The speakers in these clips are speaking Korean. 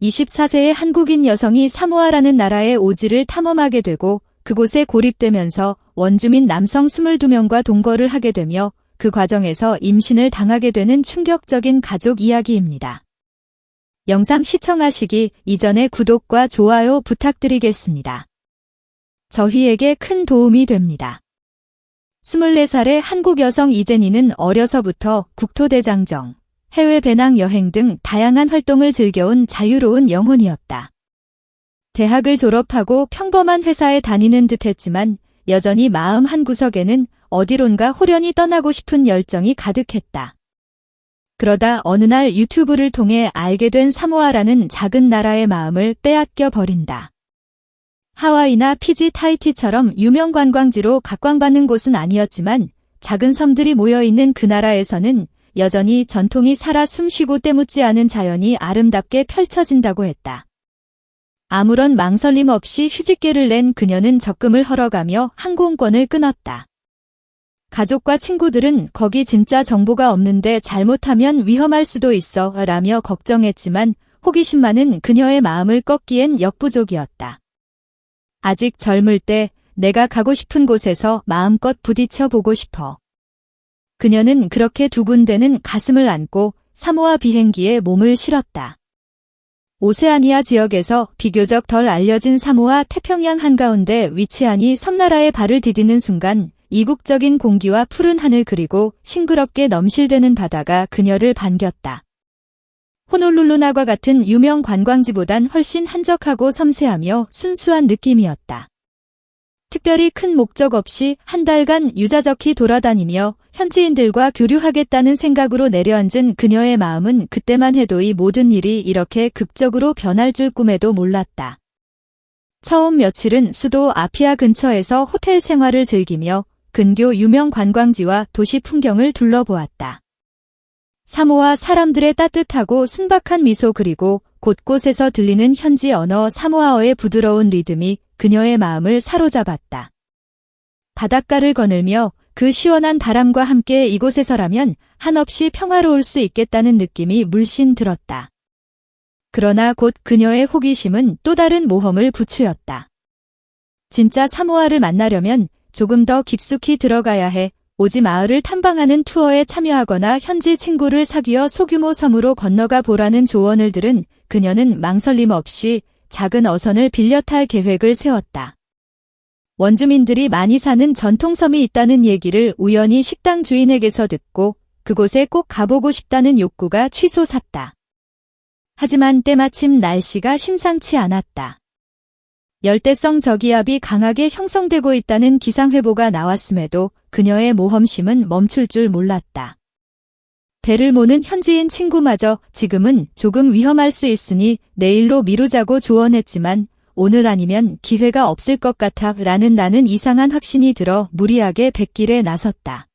24세의 한국인 여성이 사모아라는 나라의 오지를 탐험하게 되고 그곳에 고립되면서 원주민 남성 22명과 동거를 하게 되며 그 과정에서 임신을 당하게 되는 충격적인 가족 이야기입니다. 영상 시청하시기 이전에 구독과 좋아요 부탁드리겠습니다. 저희에게 큰 도움이 됩니다. 24살의 한국 여성 이재니는 어려서부터 국토대장정, 해외 배낭 여행 등 다양한 활동을 즐겨온 자유로운 영혼이었다. 대학을 졸업하고 평범한 회사에 다니는 듯했지만 여전히 마음 한구석에는 어디론가 호련히 떠나고 싶은 열정이 가득했다. 그러다 어느 날 유튜브를 통해 알게 된 사모아라는 작은 나라의 마음을 빼앗겨 버린다. 하와이나 피지, 타히티처럼 유명 관광지로 각광받는 곳은 아니었지만 작은 섬들이 모여있는 그 나라에서는 여전히 전통이 살아 숨쉬고 때묻지 않은 자연이 아름답게 펼쳐진다고 했다. 아무런 망설임 없이 휴직계를 낸 그녀는 적금을 헐어가며 항공권을 끊었다. 가족과 친구들은 거기 진짜 정보가 없는데 잘못하면 위험할 수도 있어 라며 걱정했지만 호기심 많은 그녀의 마음을 꺾기엔 역부족이었다. 아직 젊을 때 내가 가고 싶은 곳에서 마음껏 부딪혀 보고 싶어. 그녀는 그렇게 두근대는 가슴을 안고 사모아 비행기에 몸을 실었다. 오세아니아 지역에서 비교적 덜 알려진 사모아 태평양 한가운데 위치하니 섬나라에 발을 디디는 순간 이국적인 공기와 푸른 하늘 그리고 싱그럽게 넘실대는 바다가 그녀를 반겼다. 호놀룰루나과 같은 유명 관광지보단 훨씬 한적하고 섬세하며 순수한 느낌이었다. 특별히 큰 목적 없이 한 달간 유자적히 돌아다니며 현지인들과 교류하겠다는 생각으로 내려앉은 그녀의 마음은 그때만 해도 이 모든 일이 이렇게 극적으로 변할 줄 꿈에도 몰랐다. 처음 며칠은 수도 아피아 근처에서 호텔 생활을 즐기며 근교 유명 관광지와 도시 풍경을 둘러보았다. 사모아 사람들의 따뜻하고 순박한 미소 그리고 곳곳에서 들리는 현지 언어 사모아어의 부드러운 리듬이 그녀의 마음을 사로잡았다. 바닷가를 거닐며 그 시원한 바람과 함께 이곳에서라면 한없이 평화로울 수 있겠다는 느낌이 물씬 들었다. 그러나 곧 그녀의 호기심은 또 다른 모험을 부추였다. 진짜 사모아를 만나려면 조금 더 깊숙이 들어가야 해. 오지 마을을 탐방하는 투어에 참여하거나 현지 친구를 사귀어 소규모 섬으로 건너가 보라는 조언을 들은 그녀는 망설임 없이 작은 어선을 빌려 탈 계획을 세웠다. 원주민들이 많이 사는 전통섬이 있다는 얘기를 우연히 식당 주인에게서 듣고 그곳에 꼭 가보고 싶다는 욕구가 치솟았다. 하지만 때마침 날씨가 심상치 않았다. 열대성 저기압이 강하게 형성되고 있다는 기상회보가 나왔음에도 그녀의 모험심은 멈출 줄 몰랐다. 배를 모는 현지인 친구마저 지금은 조금 위험할 수 있으니 내일로 미루자고 조언했지만 오늘 아니면 기회가 없을 것 같아 라는 나는 이상한 확신이 들어 무리하게 뱃길에 나섰다.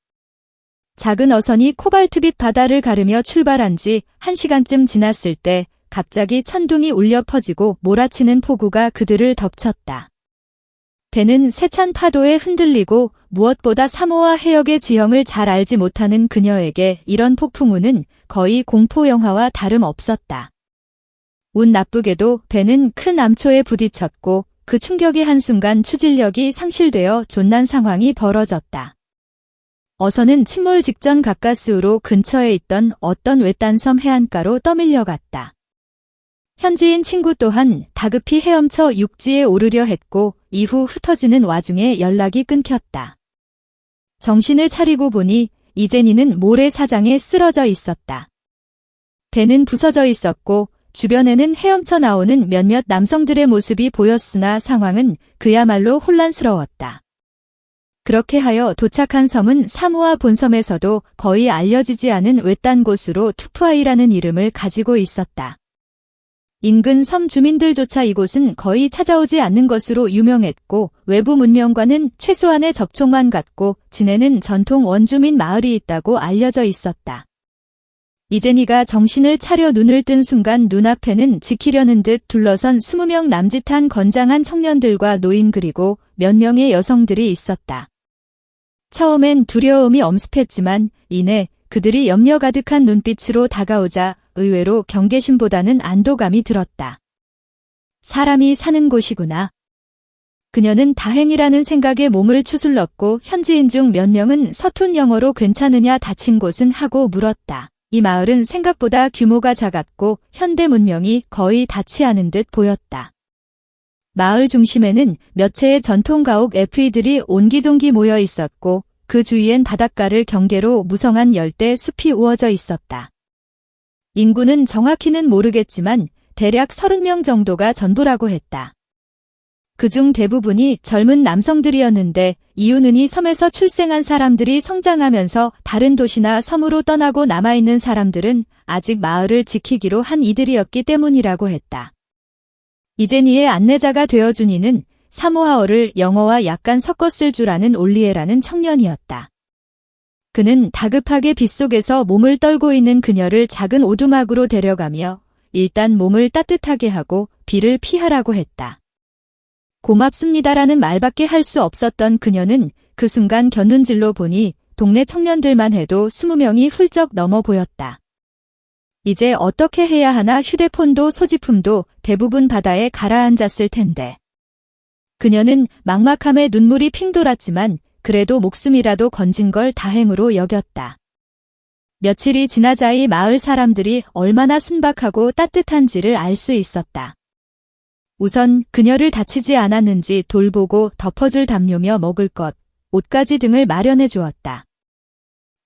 작은 어선이 코발트빛 바다를 가르며 출발한 지 1시간쯤 지났을 때 갑자기 천둥이 울려 퍼지고 몰아치는 폭우가 그들을 덮쳤다. 배는 세찬 파도에 흔들리고 무엇보다 사모아 해역의 지형을 잘 알지 못하는 그녀에게 이런 폭풍우는 거의 공포 영화와 다름없었다. 운 나쁘게도 배는 큰 암초에 부딪혔고 그 충격이 한순간 추진력이 상실되어 존난 상황이 벌어졌다. 어선은 침몰 직전 가까스로 근처에 있던 어떤 외딴 섬 해안가로 떠밀려갔다. 현지인 친구 또한 다급히 헤엄쳐 육지에 오르려 했고 이후 흩어지는 와중에 연락이 끊겼다. 정신을 차리고 보니 이재니는 모래사장에 쓰러져 있었다. 배는 부서져 있었고 주변에는 헤엄쳐 나오는 몇몇 남성들의 모습이 보였으나 상황은 그야말로 혼란스러웠다. 그렇게 하여 도착한 섬은 사모아 본섬에서도 거의 알려지지 않은 외딴 곳으로 투푸아이라는 이름을 가지고 있었다. 인근 섬 주민들조차 이곳은 거의 찾아오지 않는 것으로 유명했고 외부 문명과는 최소한의 접촉만 갖고 지내는 전통 원주민 마을이 있다고 알려져 있었다. 이재니가 정신을 차려 눈을 뜬 순간 눈앞에는 지키려는 듯 둘러선 20명 남짓한 건장한 청년들과 노인 그리고 몇 명의 여성들이 있었다. 처음엔 두려움이 엄습했지만 이내 그들이 염려 가득한 눈빛으로 다가오자 의외로 경계심보다는 안도감이 들었다. 사람이 사는 곳이구나. 그녀는 다행이라는 생각에 몸을 추슬렀고 현지인 중 몇 명은 서툰 영어로 괜찮으냐 다친 곳은 하고 물었다. 이 마을은 생각보다 규모가 작았고 현대 문명이 거의 닿지 않은 듯 보였다. 마을 중심에는 몇 채의 전통 가옥 FE들이 옹기종기 모여 있었고 그 주위엔 바닷가를 경계로 무성한 열대 숲이 우거져 있었다. 인구는 정확히는 모르겠지만 대략 30명 정도가 전부라고 했다. 그중 대부분이 젊은 남성들이었는데 이유는 이 섬에서 출생한 사람들이 성장하면서 다른 도시나 섬으로 떠나고 남아있는 사람들은 아직 마을을 지키기로 한 이들이었기 때문이라고 했다. 이제니의 안내자가 되어준 이는 사모아어를 영어와 약간 섞어 쓸 줄 아는 올리에라는 청년이었다. 그는 다급하게 빗속에서 몸을 떨고 있는 그녀를 작은 오두막으로 데려가며 일단 몸을 따뜻하게 하고 비를 피하라고 했다. 고맙습니다라는 말밖에 할 수 없었던 그녀는 그 순간 곁눈질로 보니 동네 청년들만 해도 20명이 훌쩍 넘어 보였다. 이제 어떻게 해야 하나 휴대폰도 소지품도 대부분 바다에 가라앉았을 텐데. 그녀는 막막함에 눈물이 핑 돌았지만 그래도 목숨이라도 건진 걸 다행으로 여겼다. 며칠이 지나자이 마을 사람들이 얼마나 순박하고 따뜻한지를 알 수 있었다. 우선 그녀를 다치지 않았는지 돌보고 덮어줄 담요며 먹을 것, 옷가지 등을 마련해 주었다.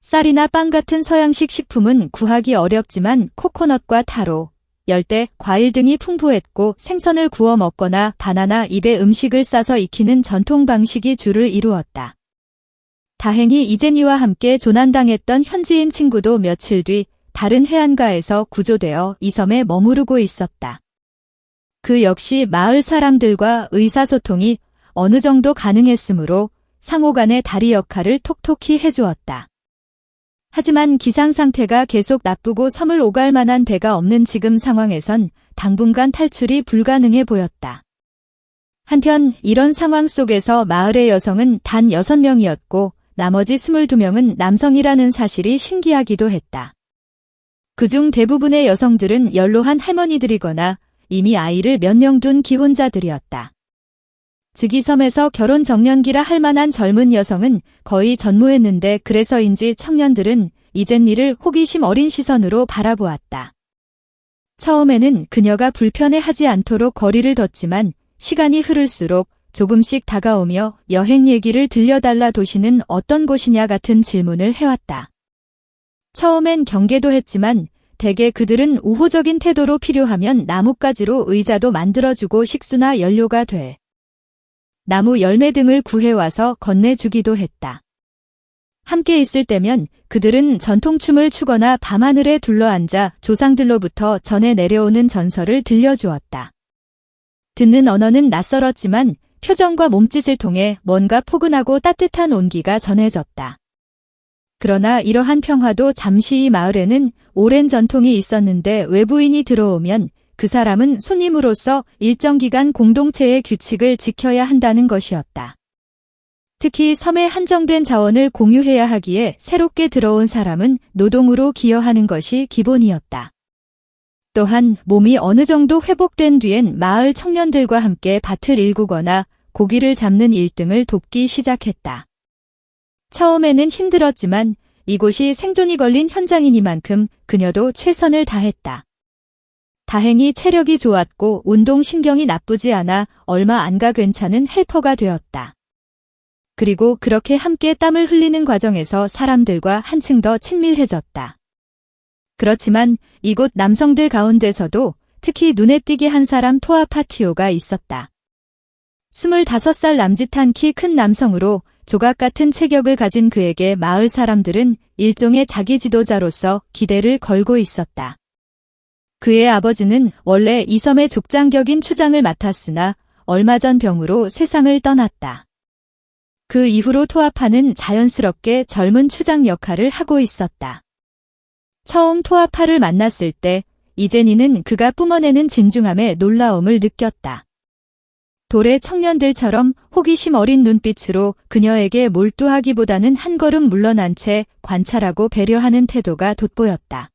쌀이나 빵 같은 서양식 식품은 구하기 어렵지만 코코넛과 타로, 열대, 과일 등이 풍부했고 생선을 구워 먹거나 바나나 잎에 음식을 싸서 익히는 전통 방식이 주를 이루었다. 다행히 이제니와 함께 조난당했던 현지인 친구도 며칠 뒤 다른 해안가에서 구조되어 이 섬에 머무르고 있었다. 그 역시 마을 사람들과 의사소통이 어느 정도 가능했으므로 상호간의 다리 역할을 톡톡히 해주었다. 하지만 기상 상태가 계속 나쁘고 섬을 오갈 만한 배가 없는 지금 상황에선 당분간 탈출이 불가능해 보였다. 한편 이런 상황 속에서 마을의 여성은 단 6명이었고 나머지 22명은 남성이라는 사실이 신기하기도 했다. 그중 대부분의 여성들은 연로한 할머니들이거나 이미 아이를 몇 명 둔 기혼자들이었다. 즉 이 섬에서 결혼 정년기라 할 만한 젊은 여성은 거의 전무했는데 그래서인지 청년들은 이젠니를 호기심 어린 시선으로 바라보았다. 처음에는 그녀가 불편해하지 않도록 거리를 뒀지만 시간이 흐를수록 조금씩 다가오며 여행 얘기를 들려달라 도시는 어떤 곳이냐 같은 질문을 해왔다. 처음엔 경계도 했지만 대개 그들은 우호적인 태도로 필요하면 나뭇가지로 의자도 만들어주고 식수나 연료가 될 나무 열매 등을 구해와서 건네주기도 했다. 함께 있을 때면 그들은 전통춤을 추거나 밤하늘에 둘러앉아 조상들로부터 전해 내려오는 전설을 들려주었다. 듣는 언어는 낯설었지만 표정과 몸짓을 통해 뭔가 포근하고 따뜻한 온기가 전해졌다. 그러나 이러한 평화도 잠시 이 마을에는 오랜 전통이 있었는데 외부인이 들어오면 그 사람은 손님으로서 일정 기간 공동체의 규칙을 지켜야 한다는 것이었다. 특히 섬의 한정된 자원을 공유해야 하기에 새롭게 들어온 사람은 노동으로 기여하는 것이 기본이었다. 또한 몸이 어느 정도 회복된 뒤엔 마을 청년들과 함께 밭을 일구거나 고기를 잡는 일 등을 돕기 시작했다. 처음에는 힘들었지만 이곳이 생존이 걸린 현장이니만큼 그녀도 최선을 다했다. 다행히 체력이 좋았고 운동신경이 나쁘지 않아 얼마 안 가 괜찮은 헬퍼가 되었다. 그리고 그렇게 함께 땀을 흘리는 과정에서 사람들과 한층 더 친밀해졌다. 그렇지만 이곳 남성들 가운데서도 특히 눈에 띄게 한 사람 토아파티오가 있었다. 25살 남짓한 키 큰 남성으로 조각 같은 체격을 가진 그에게 마을 사람들은 일종의 자기 지도자로서 기대를 걸고 있었다. 그의 아버지는 원래 이 섬의 족장격인 추장을 맡았으나 얼마 전 병으로 세상을 떠났다. 그 이후로 토아파는 자연스럽게 젊은 추장 역할을 하고 있었다. 처음 토아파를 만났을 때 이제니는 그가 뿜어내는 진중함에 놀라움을 느꼈다. 돌의 청년들처럼 호기심 어린 눈빛으로 그녀에게 몰두하기보다는 한 걸음 물러난 채 관찰하고 배려하는 태도가 돋보였다.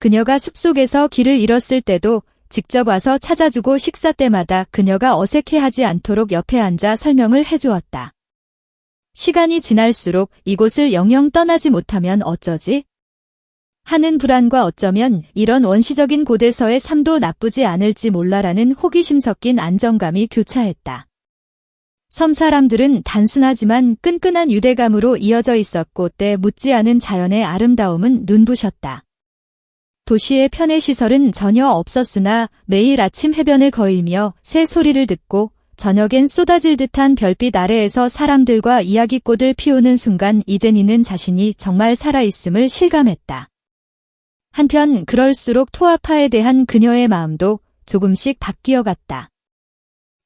그녀가 숲속에서 길을 잃었을 때도 직접 와서 찾아주고 식사 때마다 그녀가 어색해하지 않도록 옆에 앉아 설명을 해주었다. 시간이 지날수록 이곳을 영영 떠나지 못하면 어쩌지? 하는 불안과 어쩌면 이런 원시적인 곳에서의 삶도 나쁘지 않을지 몰라라는 호기심 섞인 안정감이 교차했다. 섬 사람들은 단순하지만 끈끈한 유대감으로 이어져 있었고 때 묻지 않은 자연의 아름다움은 눈부셨다. 도시의 편의시설은 전혀 없었으나 매일 아침 해변을 거닐며 새 소리를 듣고 저녁엔 쏟아질 듯한 별빛 아래에서 사람들과 이야기꽃을 피우는 순간 이제니는 자신이 정말 살아있음을 실감했다. 한편 그럴수록 토아파에 대한 그녀의 마음도 조금씩 바뀌어갔다.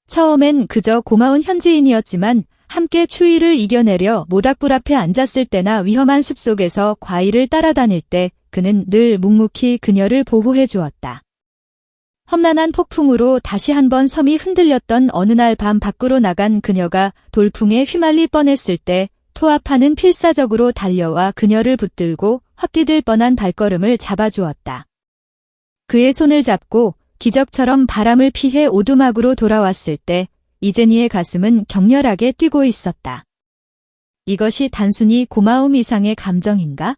처음엔 그저 고마운 현지인이었지만 함께 추위를 이겨내려 모닥불 앞에 앉았을 때나 위험한 숲속에서 과일을 따라다닐 때 그는 늘 묵묵히 그녀를 보호해 주었다. 험난한 폭풍으로 다시 한번 섬이 흔들렸던 어느 날 밤 밖으로 나간 그녀가 돌풍에 휘말릴 뻔했을 때 토아파는 필사적으로 달려와 그녀를 붙들고 헛디딜 뻔한 발걸음을 잡아주었다. 그의 손을 잡고 기적처럼 바람을 피해 오두막으로 돌아왔을 때 이제니의 가슴은 격렬하게 뛰고 있었다. 이것이 단순히 고마움 이상의 감정인가?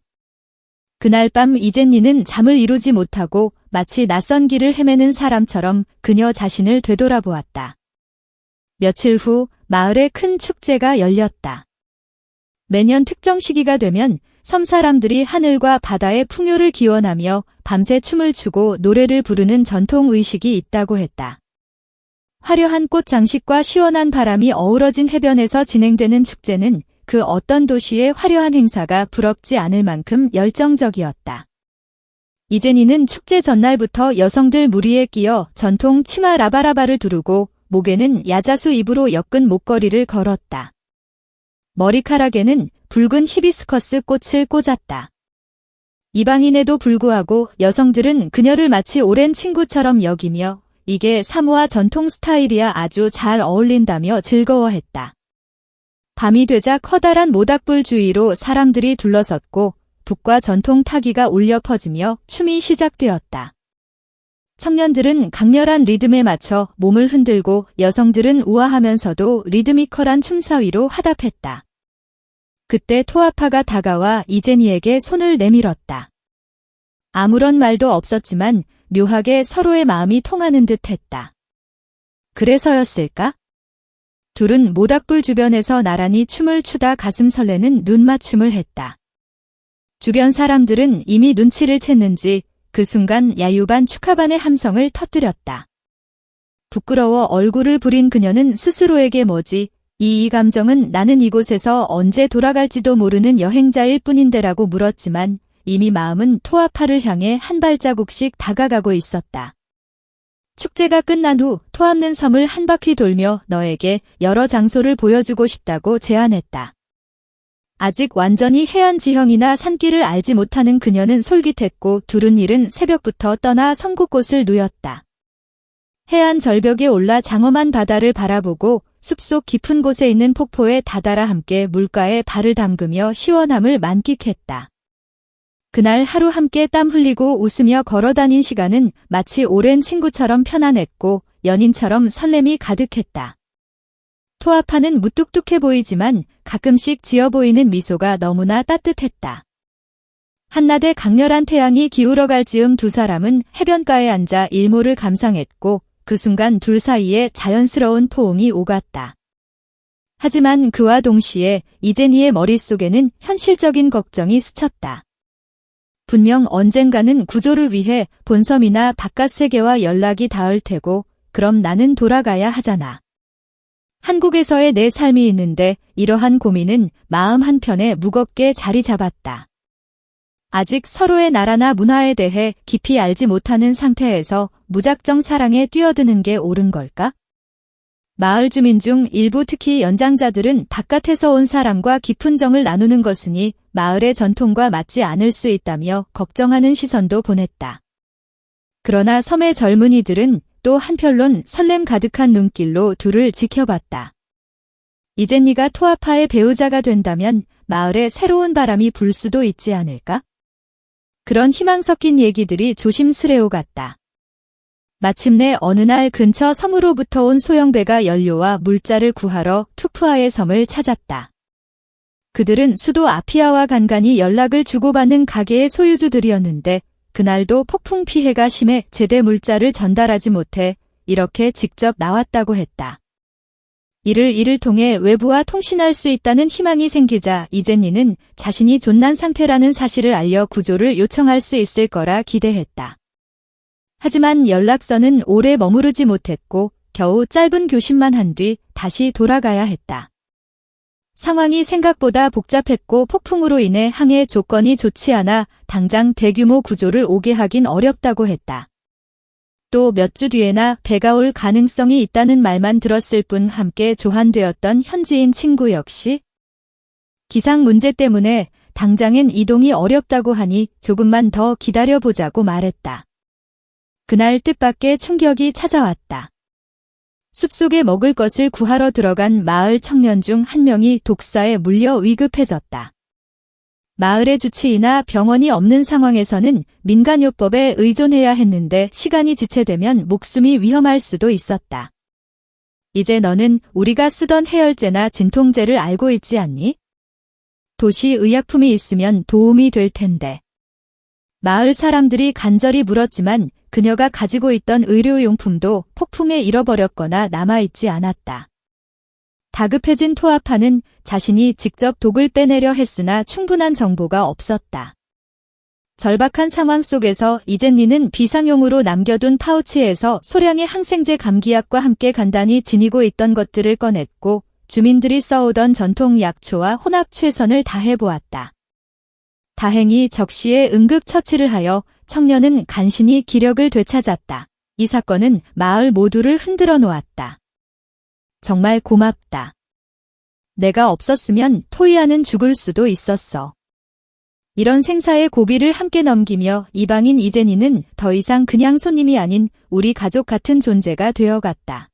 그날 밤 이제니는 잠을 이루지 못하고 마치 낯선 길을 헤매는 사람처럼 그녀 자신을 되돌아보았다. 며칠 후 마을에 큰 축제가 열렸다. 매년 특정 시기가 되면 섬 사람들이 하늘과 바다의 풍요를 기원하며 밤새 춤을 추고 노래를 부르는 전통 의식이 있다고 했다. 화려한 꽃 장식과 시원한 바람이 어우러진 해변에서 진행되는 축제는 그 어떤 도시의 화려한 행사가 부럽지 않을 만큼 열정적이었다. 이제니는 축제 전날부터 여성들 무리에 끼어 전통 치마 라바라바를 두르고 목에는 야자수 잎으로 엮은 목걸이를 걸었다. 머리카락에는 붉은 히비스커스 꽃을 꽂았다. 이방인에도 불구하고 여성들은 그녀를 마치 오랜 친구처럼 여기며 이게 사모아 전통 스타일이야 아주 잘 어울린다며 즐거워했다. 밤이 되자 커다란 모닥불 주위로 사람들이 둘러섰고 북과 전통 타기가 울려 퍼지며 춤이 시작되었다. 청년들은 강렬한 리듬에 맞춰 몸을 흔들고 여성들은 우아하면서도 리드미컬한 춤사위로 화답했다. 그때 토아파가 다가와 이제니에게 손을 내밀었다. 아무런 말도 없었지만 묘하게 서로의 마음이 통하는 듯 했다. 그래서였을까? 둘은 모닥불 주변에서 나란히 춤을 추다 가슴 설레는 눈맞춤을 했다. 주변 사람들은 이미 눈치를 챘는지 그 순간 야유반 축하반의 함성을 터뜨렸다. 부끄러워 얼굴을 부린 그녀는 스스로에게 뭐지? 이 감정은 나는 이곳에서 언제 돌아갈지도 모르는 여행자일 뿐인데라고 물었지만 이미 마음은 토아파를 향해 한 발자국씩 다가가고 있었다. 축제가 끝난 후 토합는 섬을 한 바퀴 돌며 너에게 여러 장소를 보여주고 싶다고 제안했다. 아직 완전히 해안 지형이나 산길을 알지 못하는 그녀는 솔깃했고 둘은 이른 새벽부터 떠나 섬국곳을 누였다. 해안 절벽에 올라 장엄한 바다를 바라보고 숲속 깊은 곳에 있는 폭포에 다다라 함께 물가에 발을 담그며 시원함을 만끽했다. 그날 하루 함께 땀 흘리고 웃으며 걸어다닌 시간은 마치 오랜 친구처럼 편안했고 연인처럼 설렘이 가득했다. 토아파는 무뚝뚝해 보이지만 가끔씩 지어 보이는 미소가 너무나 따뜻했다. 한낮에 강렬한 태양이 기울어갈 즈음 두 사람은 해변가에 앉아 일몰을 감상했고 그 순간 둘 사이에 자연스러운 포옹이 오갔다. 하지만 그와 동시에 이제니의 머릿속에는 현실적인 걱정이 스쳤다. 분명 언젠가는 구조를 위해 본섬이나 바깥 세계와 연락이 닿을 테고 그럼 나는 돌아가야 하잖아. 한국에서의 내 삶이 있는데 이러한 고민은 마음 한편에 무겁게 자리 잡았다. 아직 서로의 나라나 문화에 대해 깊이 알지 못하는 상태에서 무작정 사랑에 뛰어드는 게 옳은 걸까? 마을 주민 중 일부 특히 연장자들은 바깥에서 온 사람과 깊은 정을 나누는 것이니 마을의 전통과 맞지 않을 수 있다며 걱정하는 시선도 보냈다. 그러나 섬의 젊은이들은 또 한편론 설렘 가득한 눈길로 둘을 지켜봤다. 이제니가 토아파의 배우자가 된다면 마을에 새로운 바람이 불 수도 있지 않을까? 그런 희망 섞인 얘기들이 조심스레 갔다. 마침내 어느 날 근처 섬으로부터 온 소형배가 연료와 물자를 구하러 투푸아의 섬을 찾았다. 그들은 수도 아피아와 간간히 연락을 주고받는 가게의 소유주들이었는데 그날도 폭풍 피해가 심해 제대 물자를 전달하지 못해 이렇게 직접 나왔다고 했다. 이를 통해 외부와 통신할 수 있다는 희망이 생기자 이젠니는 자신이 존난 상태라는 사실을 알려 구조를 요청할 수 있을 거라 기대했다. 하지만 연락선은 오래 머무르지 못했고 겨우 짧은 교신만 한 뒤 다시 돌아가야 했다. 상황이 생각보다 복잡했고 폭풍으로 인해 항해 조건이 좋지 않아 당장 대규모 구조를 오게 하긴 어렵다고 했다. 또 몇 주 뒤에나 배가 올 가능성이 있다는 말만 들었을 뿐 함께 조한되었던 현지인 친구 역시 기상 문제 때문에 당장엔 이동이 어렵다고 하니 조금만 더 기다려보자고 말했다. 그날 뜻밖의 충격이 찾아왔다. 숲속에 먹을 것을 구하러 들어간 마을 청년 중 한 명이 독사에 물려 위급해졌다. 마을의 주치의나 병원이 없는 상황에서는 민간요법에 의존해야 했는데 시간이 지체되면 목숨이 위험할 수도 있었다. 이제 너는 우리가 쓰던 해열제나 진통제를 알고 있지 않니? 도시 의약품이 있으면 도움이 될 텐데. 마을 사람들이 간절히 물었지만 그녀가 가지고 있던 의료용품도 폭풍에 잃어버렸거나 남아있지 않았다. 다급해진 토아파는 자신이 직접 독을 빼내려 했으나 충분한 정보가 없었다. 절박한 상황 속에서 이젠니는 비상용으로 남겨둔 파우치에서 소량의 항생제 감기약과 함께 간단히 지니고 있던 것들을 꺼냈고 주민들이 써오던 전통 약초와 혼합 최선을 다해보았다. 다행히 적시에 응급처치를 하여 청년은 간신히 기력을 되찾았다. 이 사건은 마을 모두를 흔들어 놓았다. 정말 고맙다. 내가 없었으면 토이아는 죽을 수도 있었어. 이런 생사의 고비를 함께 넘기며 이방인 이젠이는 더 이상 그냥 손님이 아닌 우리 가족 같은 존재가 되어갔다.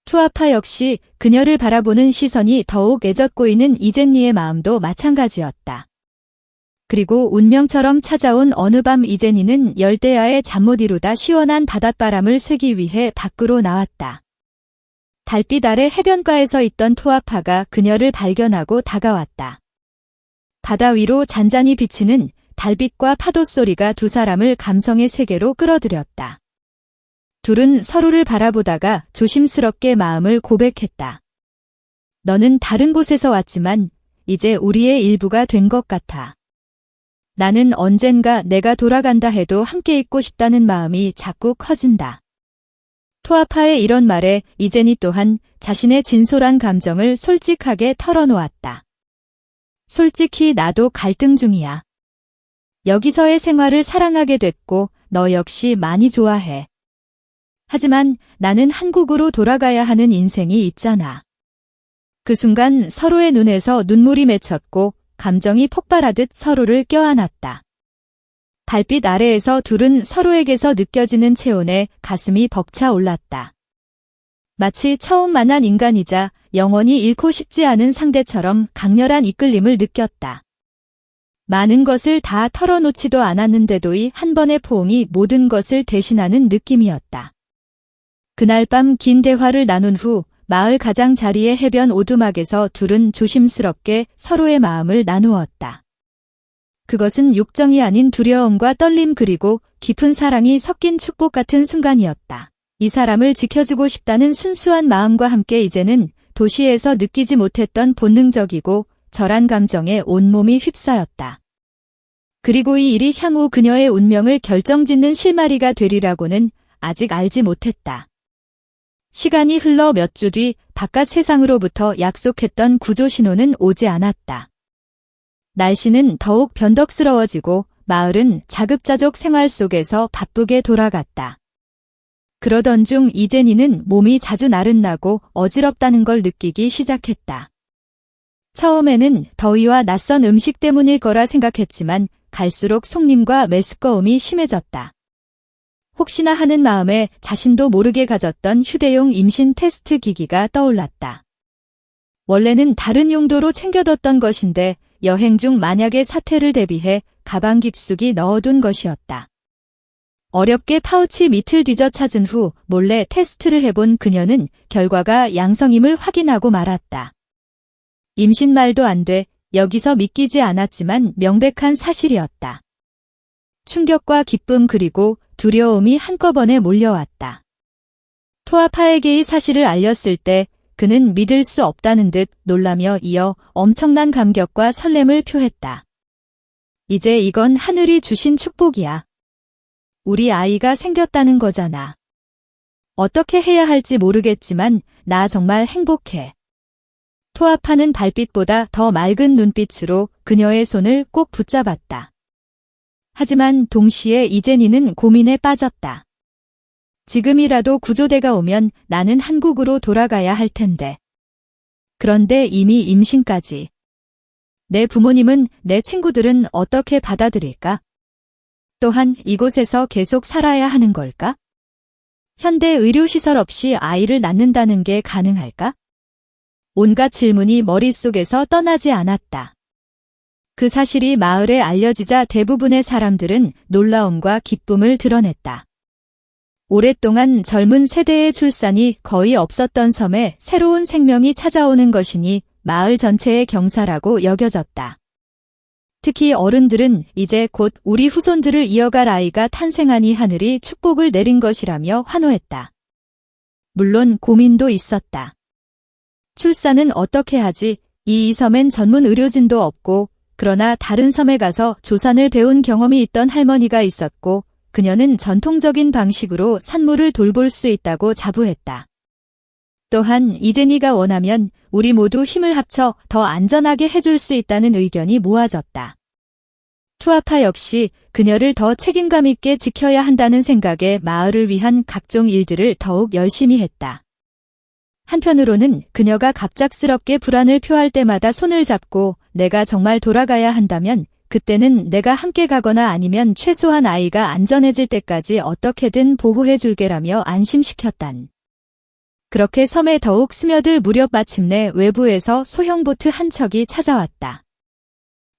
투아파 역시 그녀를 바라보는 시선이 더욱 애젓고이는 이젠니의 마음도 마찬가지였다. 그리고 운명처럼 찾아온 어느 밤 이젠이는 열대야의 잠 못 이루다 시원한 바닷바람을 쐬기 위해 밖으로 나왔다. 달빛 아래 해변가에서 있던 투아파가 그녀를 발견하고 다가왔다. 바다 위로 잔잔히 비치는 달빛과 파도 소리가 두 사람을 감성의 세계로 끌어들였다. 둘은 서로를 바라보다가 조심스럽게 마음을 고백했다. 너는 다른 곳에서 왔지만 이제 우리의 일부가 된 것 같아. 나는 언젠가 내가 돌아간다 해도 함께 있고 싶다는 마음이 자꾸 커진다. 토아파의 이런 말에 이젠이 또한 자신의 진솔한 감정을 솔직하게 털어놓았다. 솔직히 나도 갈등 중이야. 여기서의 생활을 사랑하게 됐고 너 역시 많이 좋아해. 하지만 나는 한국으로 돌아가야 하는 인생이 있잖아. 그 순간 서로의 눈에서 눈물이 맺혔고 감정이 폭발하듯 서로를 껴안았다. 달빛 아래에서 둘은 서로에게서 느껴지는 체온에 가슴이 벅차 올랐다. 마치 처음 만난 인간이자 영원히 잃고 싶지 않은 상대처럼 강렬한 이끌림을 느꼈다. 많은 것을 다 털어놓지도 않았는데도이 한 번의 포옹이 모든 것을 대신하는 느낌이었다. 그날 밤 긴 대화를 나눈 후 마을 가장자리의 해변 오두막에서 둘은 조심스럽게 서로의 마음을 나누었다. 그것은 욕정이 아닌 두려움과 떨림 그리고 깊은 사랑이 섞인 축복 같은 순간이었다. 이 사람을 지켜주고 싶다는 순수한 마음과 함께 이제는 도시에서 느끼지 못했던 본능적이고 절한 감정에 온몸이 휩싸였다. 그리고 이 일이 향후 그녀의 운명을 결정짓는 실마리가 되리라고는 아직 알지 못했다. 시간이 흘러 몇 주 뒤 바깥 세상으로부터 약속했던 구조 신호는 오지 않았다. 날씨는 더욱 변덕스러워지고 마을은 자급자족 생활 속에서 바쁘게 돌아갔다. 그러던 중 이젠이는 몸이 자주 나른나고 어지럽다는 걸 느끼기 시작했다. 처음에는 더위와 낯선 음식 때문일 거라 생각했지만 갈수록 속림과 메스꺼움이 심해졌다. 혹시나 하는 마음에 자신도 모르게 가졌던 휴대용 임신 테스트 기기가 떠올랐다. 원래는 다른 용도로 챙겨뒀던 것인데 여행 중 만약의 사태를 대비해 가방 깊숙이 넣어둔 것이었다. 어렵게 파우치 밑을 뒤져 찾은 후 몰래 테스트를 해본 그녀는 결과가 양성임을 확인하고 말았다. 임신 말도 안 돼. 여기서 믿기지 않았지만 명백한 사실이었다. 충격과 기쁨 그리고 두려움이 한꺼번에 몰려왔다. 토아파에게 이 사실을 알렸을 때 그는 믿을 수 없다는 듯 놀라며 이어 엄청난 감격과 설렘을 표했다. 이제 이건 하늘이 주신 축복이야. 우리 아이가 생겼다는 거잖아. 어떻게 해야 할지 모르겠지만 나 정말 행복해. 토아파는 발빛보다 더 맑은 눈빛으로 그녀의 손을 꼭 붙잡았다. 하지만 동시에 이제니는 고민에 빠졌다. 지금이라도 구조대가 오면 나는 한국으로 돌아가야 할 텐데. 그런데 이미 임신까지. 내 부모님은, 내 친구들은 어떻게 받아들일까? 또한 이곳에서 계속 살아야 하는 걸까? 현대 의료시설 없이 아이를 낳는다는 게 가능할까? 온갖 질문이 머릿속에서 떠나지 않았다. 그 사실이 마을에 알려지자 대부분의 사람들은 놀라움과 기쁨을 드러냈다. 오랫동안 젊은 세대의 출산이 거의 없었던 섬에 새로운 생명이 찾아오는 것이니 마을 전체의 경사라고 여겨졌다. 특히 어른들은 이제 곧 우리 후손들을 이어갈 아이가 탄생하니 하늘이 축복을 내린 것이라며 환호했다. 물론 고민도 있었다. 출산은 어떻게 하지? 이 섬엔 전문 의료진도 없고, 그러나 다른 섬에 가서 조산을 배운 경험이 있던 할머니가 있었고, 그녀는 전통적인 방식으로 산모를 돌볼 수 있다고 자부했다. 또한 이제니가 원하면 우리 모두 힘을 합쳐 더 안전하게 해줄 수 있다는 의견이 모아졌다. 투아파 역시 그녀를 더 책임감 있게 지켜야 한다는 생각에 마을을 위한 각종 일들을 더욱 열심히 했다. 한편으로는 그녀가 갑작스럽게 불안을 표할 때마다 손을 잡고 내가 정말 돌아가야 한다면 그때는 내가 함께 가거나 아니면 최소한 아이가 안전해질 때까지 어떻게든 보호해 줄게라며 안심시켰단. 그렇게 섬에 더욱 스며들 무렵 마침내 외부에서 소형 보트 한 척이 찾아왔다.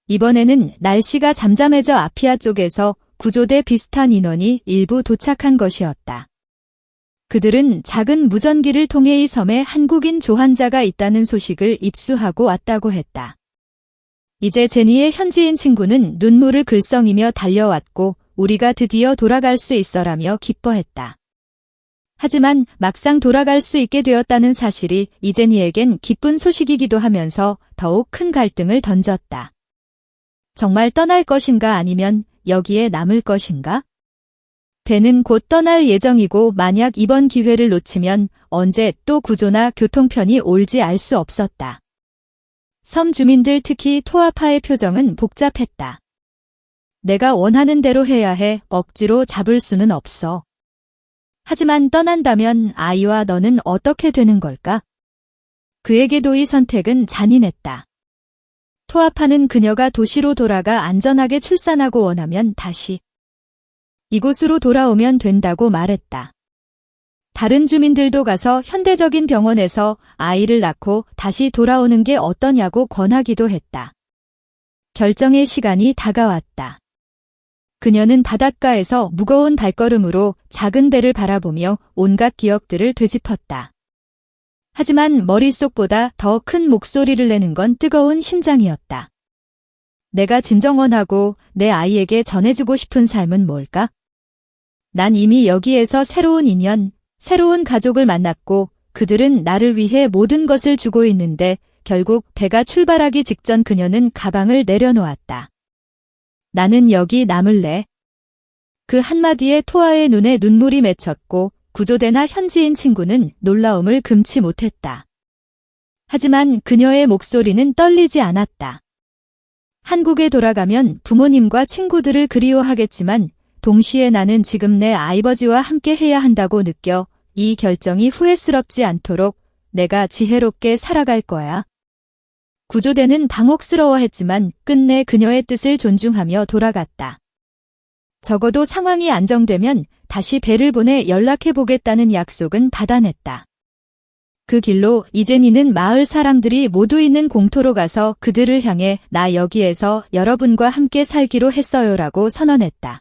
이번에는 날씨가 잠잠해져 아피아 쪽에서 구조대 비슷한 인원이 일부 도착한 것이었다. 그들은 작은 무전기를 통해 이 섬에 한국인 조환자가 있다는 소식을 입수하고 왔다고 했다. 이제 제니의 현지인 친구는 눈물을 글썽이며 달려왔고 우리가 드디어 돌아갈 수 있어라며 기뻐했다. 하지만 막상 돌아갈 수 있게 되었다는 사실이 이제니에겐 기쁜 소식이기도 하면서 더욱 큰 갈등을 던졌다. 정말 떠날 것인가 아니면 여기에 남을 것인가? 배는 곧 떠날 예정이고 만약 이번 기회를 놓치면 언제 또 구조나 교통편이 올지 알 수 없었다. 섬 주민들 특히 토아파의 표정은 복잡했다. 내가 원하는 대로 해야 해. 억지로 잡을 수는 없어. 하지만 떠난다면 아이와 너는 어떻게 되는 걸까? 그에게도 이 선택은 잔인했다. 토아파는 그녀가 도시로 돌아가 안전하게 출산하고 원하면 다시 이곳으로 돌아오면 된다고 말했다. 다른 주민들도 가서 현대적인 병원에서 아이를 낳고 다시 돌아오는 게 어떠냐고 권하기도 했다. 결정의 시간이 다가왔다. 그녀는 바닷가에서 무거운 발걸음으로 작은 배를 바라보며 온갖 기억들을 되짚었다. 하지만 머릿속보다 더 큰 목소리를 내는 건 뜨거운 심장이었다. 내가 진정 원하고 내 아이에게 전해주고 싶은 삶은 뭘까? 난 이미 여기에서 새로운 인연, 새로운 가족을 만났고 그들은 나를 위해 모든 것을 주고 있는데 결국 배가 출발하기 직전 그녀는 가방을 내려놓았다. 나는 여기 남을래. 그 한마디에 토아의 눈에 눈물이 맺혔고 구조대나 현지인 친구는 놀라움을 금치 못했다. 하지만 그녀의 목소리는 떨리지 않았다. 한국에 돌아가면 부모님과 친구들을 그리워하겠지만 동시에 나는 지금 내 아버지와 함께 해야 한다고 느껴 이 결정이 후회스럽지 않도록 내가 지혜롭게 살아갈 거야. 구조대는 당혹스러워했지만 끝내 그녀의 뜻을 존중하며 돌아갔다. 적어도 상황이 안정되면 다시 배를 보내 연락해보겠다는 약속은 받아냈다. 그 길로 이제니는 마을 사람들이 모두 있는 공터로 가서 그들을 향해 나 여기에서 여러분과 함께 살기로 했어요라고 선언했다.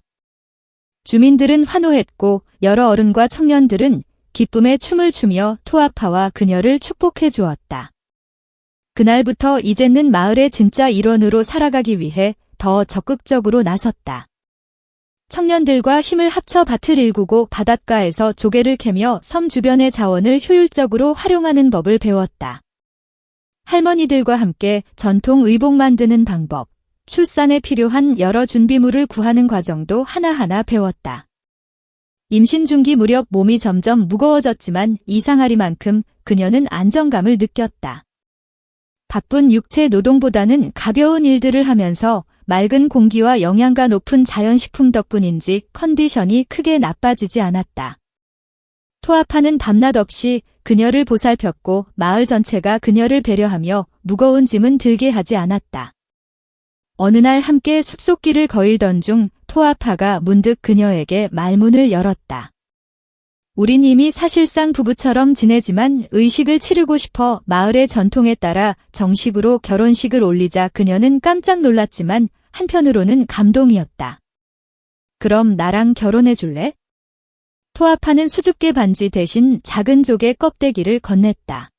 주민들은 환호했고 여러 어른과 청년들은 기쁨의 춤을 추며 토아파와 그녀를 축복해 주었다. 그날부터 이제는 마을의 진짜 일원으로 살아가기 위해 더 적극적으로 나섰다. 청년들과 힘을 합쳐 밭을 일구고 바닷가에서 조개를 캐며 섬 주변의 자원을 효율적으로 활용하는 법을 배웠다. 할머니들과 함께 전통 의복 만드는 방법, 출산에 필요한 여러 준비물을 구하는 과정도 하나하나 배웠다. 임신 중기 무렵 몸이 점점 무거워졌지만 이상하리만큼 그녀는 안정감을 느꼈다. 바쁜 육체 노동보다는 가벼운 일들을 하면서 맑은 공기와 영양가 높은 자연식품 덕분인지 컨디션이 크게 나빠지지 않았다. 토아파는 밤낮 없이 그녀를 보살폈고 마을 전체가 그녀를 배려하며 무거운 짐은 들게 하지 않았다. 어느 날 함께 숲속길을 거닐던 중 토아파가 문득 그녀에게 말문을 열었다. 우린 이미 사실상 부부처럼 지내지만 의식을 치르고 싶어. 마을의 전통에 따라 정식으로 결혼식을 올리자 그녀는 깜짝 놀랐지만 한편으로는 감동이었다. 그럼 나랑 결혼해 줄래? 토아파는 수줍게 반지 대신 작은 조개 껍데기를 건넸다.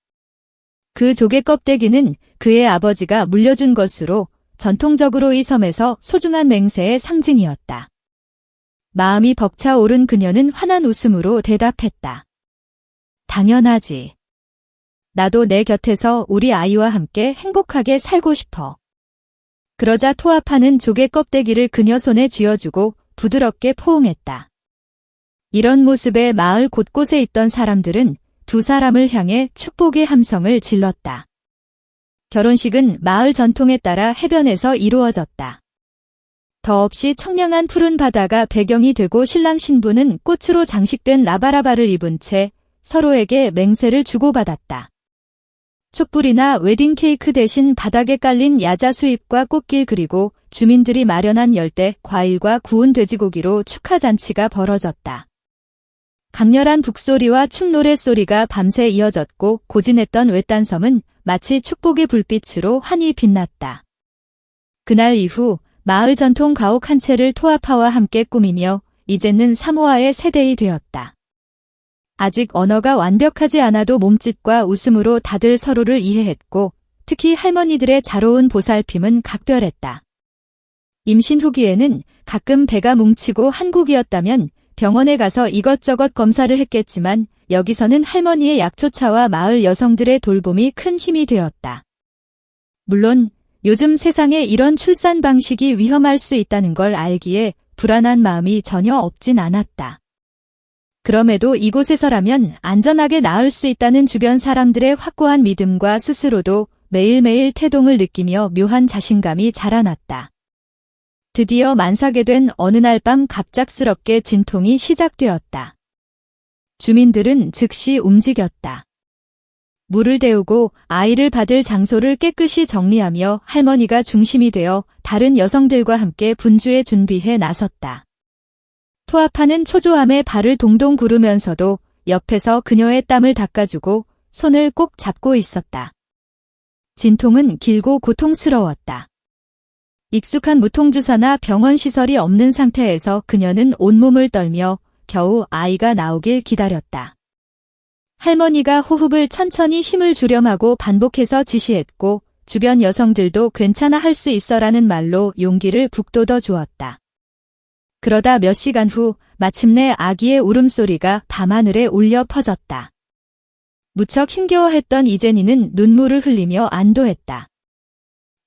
그 조개 껍데기는 그의 아버지가 물려준 것으로 전통적으로 이 섬에서 소중한 맹세의 상징이었다. 마음이 벅차오른 그녀는 환한 웃음으로 대답했다. 당연하지. 나도 내 곁에서 우리 아이와 함께 행복하게 살고 싶어. 그러자 토아파는 조개 껍데기를 그녀 손에 쥐어주고 부드럽게 포옹했다. 이런 모습에 마을 곳곳에 있던 사람들은 두 사람을 향해 축복의 함성을 질렀다. 결혼식은 마을 전통에 따라 해변에서 이루어졌다. 더없이 청량한 푸른 바다가 배경이 되고 신랑 신부는 꽃으로 장식된 라바라바를 입은 채 서로에게 맹세를 주고받았다. 촛불이나 웨딩 케이크 대신 바닥에 깔린 야자 수잎과 꽃길 그리고 주민들이 마련한 열대 과일과 구운 돼지고기로 축하 잔치가 벌어졌다. 강렬한 북소리와 춤 노랫소리가 밤새 이어졌고 고진했던 외딴섬은 마치 축복의 불빛으로 환히 빛났다. 그날 이후 마을 전통 가옥 한 채를 토아파와 함께 꾸미며 이제는 사모아의 세대이 되었다. 아직 언어가 완벽하지 않아도 몸짓과 웃음으로 다들 서로를 이해했고 특히 할머니들의 자로운 보살핌은 각별했다. 임신 후기에는 가끔 배가 뭉치고 한국이었다면 병원에 가서 이것저것 검사를 했겠지만 여기서는 할머니의 약초차와 마을 여성들의 돌봄이 큰 힘이 되었다. 물론 요즘 세상에 이런 출산 방식이 위험할 수 있다는 걸 알기에 불안한 마음이 전혀 없진 않았다. 그럼에도 이곳에서라면 안전하게 낳을 수 있다는 주변 사람들의 확고한 믿음과 스스로도 매일매일 태동을 느끼며 묘한 자신감이 자라났다. 드디어 만삭이 된 어느 날 밤 갑작스럽게 진통이 시작되었다. 주민들은 즉시 움직였다. 물을 데우고 아이를 받을 장소를 깨끗이 정리하며 할머니가 중심이 되어 다른 여성들과 함께 분주에 준비해 나섰다. 토아파는 초조함에 발을 동동 구르면서도 옆에서 그녀의 땀을 닦아주고 손을 꼭 잡고 있었다. 진통은 길고 고통스러웠다. 익숙한 무통주사나 병원 시설이 없는 상태에서 그녀는 온몸을 떨며 겨우 아이가 나오길 기다렸다. 할머니가 호흡을 천천히 힘을 주렴하고 반복해서 지시했고 주변 여성들도 괜찮아 할 수 있어라는 말로 용기를 북돋워 주었다. 그러다 몇 시간 후 마침내 아기의 울음소리가 밤하늘에 울려 퍼졌다. 무척 힘겨워했던 이제니는 눈물을 흘리며 안도했다.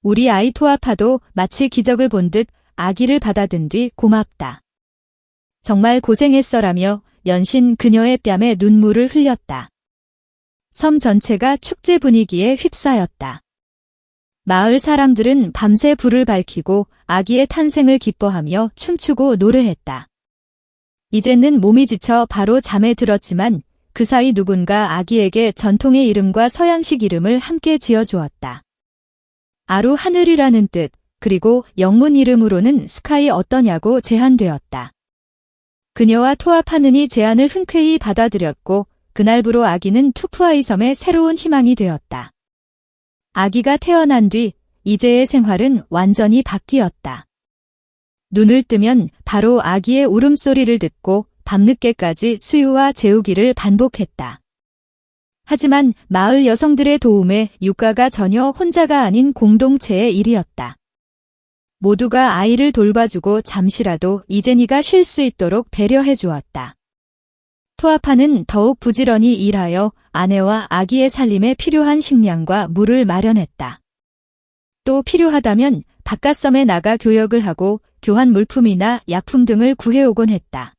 우리 아이 토아파도 마치 기적을 본 듯 아기를 받아든 뒤 고맙다. 정말 고생했어라며 연신 그녀의 뺨에 눈물을 흘렸다. 섬 전체가 축제 분위기에 휩싸였다. 마을 사람들은 밤새 불을 밝히고 아기의 탄생을 기뻐하며 춤추고 노래했다. 이제는 몸이 지쳐 바로 잠에 들었지만 그 사이 누군가 아기에게 전통의 이름과 서양식 이름을 함께 지어주었다. 아루 하늘이라는 뜻, 그리고 영문 이름으로는 스카이 어떠냐고 제안되었다. 그녀와 토아파는이 제안을 흔쾌히 받아들였고 그날부로 아기는 투푸아이 섬의 새로운 희망이 되었다. 아기가 태어난 뒤 이제의 생활은 완전히 바뀌었다. 눈을 뜨면 바로 아기의 울음소리를 듣고 밤늦게까지 수유와 재우기를 반복했다. 하지만 마을 여성들의 도움에 육아가 전혀 혼자가 아닌 공동체의 일이었다. 모두가 아이를 돌봐주고 잠시라도 이제니가 쉴 수 있도록 배려해 주었다. 토아파는 더욱 부지런히 일하여 아내와 아기의 살림에 필요한 식량과 물을 마련했다. 또 필요하다면 바깥섬에 나가 교역을 하고 교환 물품이나 약품 등을 구해오곤 했다.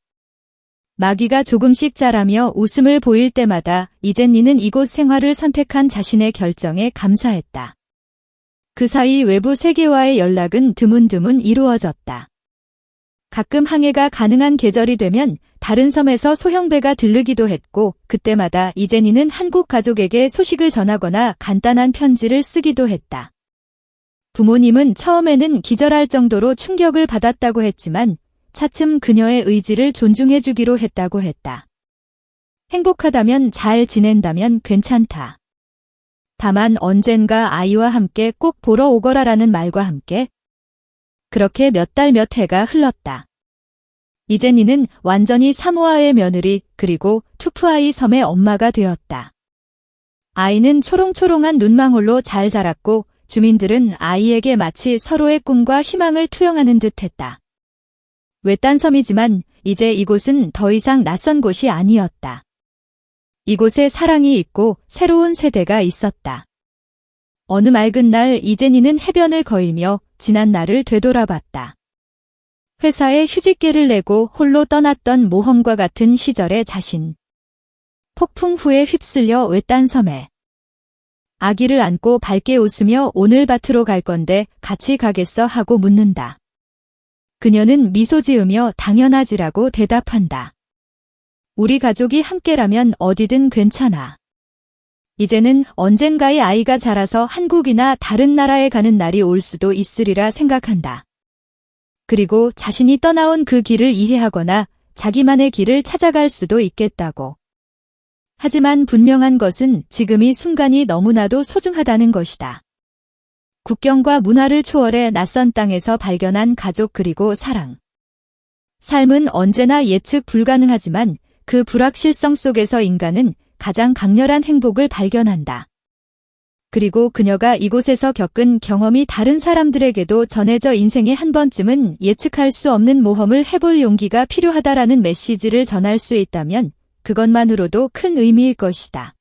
마귀가 조금씩 자라며 웃음을 보일 때마다 이젠니는 이곳 생활을 선택한 자신의 결정에 감사했다. 그 사이 외부 세계와의 연락은 드문드문 이루어졌다. 가끔 항해가 가능한 계절이 되면 다른 섬에서 소형배가 들르기도 했고 그때마다 이젠니는 한국 가족에게 소식을 전하거나 간단한 편지를 쓰기도 했다. 부모님은 처음에는 기절할 정도로 충격을 받았다고 했지만 차츰 그녀의 의지를 존중해주기로 했다고 했다. 행복하다면 잘 지낸다면 괜찮다. 다만 언젠가 아이와 함께 꼭 보러 오거라라는 말과 함께 그렇게 몇 달 몇 해가 흘렀다. 이젠니는 완전히 사모아의 며느리 그리고 투푸아이 섬의 엄마가 되었다. 아이는 초롱초롱한 눈망울로 잘 자랐고 주민들은 아이에게 마치 서로의 꿈과 희망을 투영하는 듯했다. 외딴 섬이지만 이제 이곳은 더 이상 낯선 곳이 아니었다. 이곳에 사랑이 있고 새로운 세대가 있었다. 어느 맑은 날 이젠이는 해변을 거닐며 지난 날을 되돌아봤다. 회사에 휴직계를 내고 홀로 떠났던 모험과 같은 시절의 자신. 폭풍 후에 휩쓸려 외딴 섬에. 아기를 안고 밝게 웃으며 오늘 밭으로 갈 건데 같이 가겠어 하고 묻는다. 그녀는 미소 지으며 당연하지라고 대답한다. 우리 가족이 함께라면 어디든 괜찮아. 이제는 언젠가의 아이가 자라서 한국이나 다른 나라에 가는 날이 올 수도 있으리라 생각한다. 그리고 자신이 떠나온 그 길을 이해하거나 자기만의 길을 찾아갈 수도 있겠다고. 하지만 분명한 것은 지금 이 순간이 너무나도 소중하다는 것이다. 국경과 문화를 초월해 낯선 땅에서 발견한 가족 그리고 사랑. 삶은 언제나 예측 불가능하지만 그 불확실성 속에서 인간은 가장 강렬한 행복을 발견한다. 그리고 그녀가 이곳에서 겪은 경험이 다른 사람들에게도 전해져 인생에 한 번쯤은 예측할 수 없는 모험을 해볼 용기가 필요하다라는 메시지를 전할 수 있다면 그것만으로도 큰 의미일 것이다.